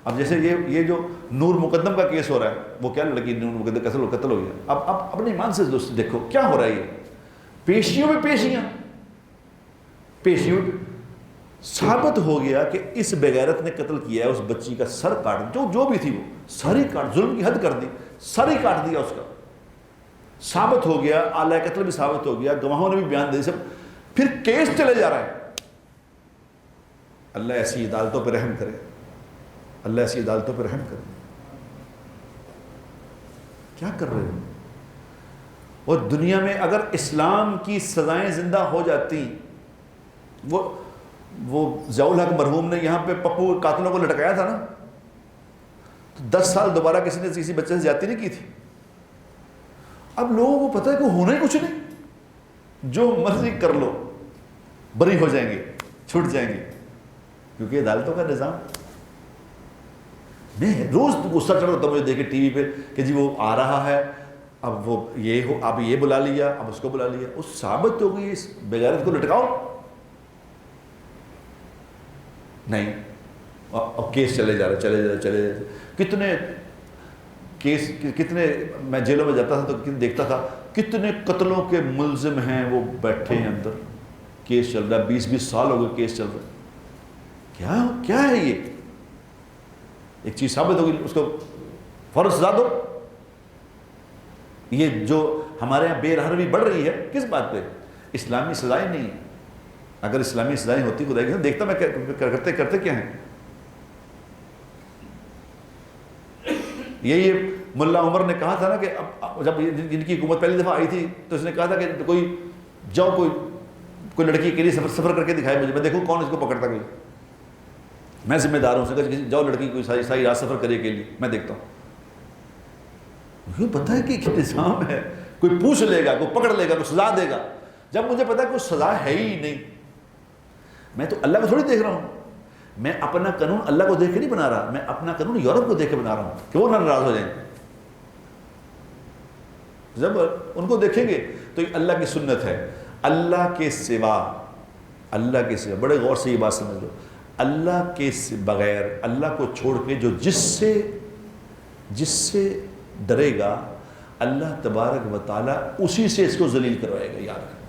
اب جیسے یہ جو نور مقدم کا کیس ہو رہا ہے، وہ کیا لڑکی نور مقدم قتل ہو گیا، اب اپنے ایمان سے دوست دیکھو کیا ہو رہا ہے، یہ پیشیوں میں پیشیوں ثابت ہو گیا کہ اس بغیرت نے قتل کیا ہے، اس بچی کا سر کاٹ، جو بھی تھی وہ ساری کاٹ، ظلم کی حد کر دی، سر ہی کاٹ دیا اس کا، ثابت ہو گیا، آلہ قتل بھی ثابت ہو گیا، گواہوں نے بھی بیان دے سب، پھر کیس چلے جا رہا ہے۔ اللہ ایسی عدالتوں پہ رحم کرے، اللہ ایسی عدالتوں پہ رحم کرے۔ کیا کر رہے ہو؟ اور دنیا میں اگر اسلام کی سزائیں زندہ ہو جاتی، وہ ضیاء الحق مرحوم نے یہاں پہ پپو قاتلوں کو لٹکایا تھا نا، تو 10 سال دوبارہ کسی نے کسی بچے سے زیادتی نہیں کی تھی۔ اب لوگوں کو پتہ ہے کہ ہونا ہی کچھ نہیں، جو مرضی کر لو بری ہو جائیں گے، چھوٹ جائیں گے، کیونکہ عدالتوں کا نظام۔ میں روز غصہ چڑھ ہوتا مجھے دیکھے ٹی وی پہ کہ جی وہ آ رہا ہے، اب وہ یہ ہو، اب یہ بلا لیا، اب اس کو بلا لیا، اس ثابت ہو گئی اس بغیرت کو لٹکاؤ نہیں، اب کیس چلے جا رہے، کتنے کیس، کتنے، میں جیلوں میں جاتا تھا تو دیکھتا تھا کتنے قتلوں کے ملزم ہیں وہ بیٹھے ہیں اندر، کیس چل رہا ہے، 20 سال ہو گئے کیس چل رہا ہے، کیا ہے یہ؟ ایک چیز ثابت ہوگی اس کو فوراً سزا دو۔ یہ جو ہمارے یہاں بے رحمی بڑھ رہی ہے کس بات پہ؟ اسلامی سزائیں نہیں ہیں۔ اگر اسلامی سزائیں ہوتی خدا کی دیکھتا میں کرتے کیا ہیں۔ یہ ملا عمر نے کہا تھا نا کہ اب جب جن کی حکومت پہلی دفعہ آئی تھی تو اس نے کہا تھا کہ کوئی لڑکی کے لیے سفر کر کے دکھائے مجھے، میں دیکھوں کون اس کو پکڑتا، کوئی میں ذمہ دار ہوں، جاؤ لڑکی کوئی ساری رات سفر کرے کے لیے، میں دیکھتا ہوں۔ مجھے پتہ ہے کہ نظام ہے، کوئی پوچھ لے گا، کوئی پکڑ لے گا، کوئی سزا دے گا۔ جب مجھے پتا ہے کوئی سزا ہے ہی نہیں، میں تو اللہ کو تھوڑی دیکھ رہا ہوں، میں اپنا قانون اللہ کو دیکھ کے نہیں بنا رہا، میں اپنا قانون یورپ کو دیکھ کے بنا رہا ہوں کہ وہ نہ ناراض ہو جائیں۔ جب ان کو دیکھیں گے تو یہ اللہ کی سنت ہے، اللہ کے سوا، بڑے غور سے یہ بات سمجھ لو، اللہ کے بغیر، اللہ کو چھوڑ کے جو جس سے ڈرے گا، اللہ تبارک و تعالیٰ اسی سے اس کو ذلیل کروائے گا، یاد رکھیں۔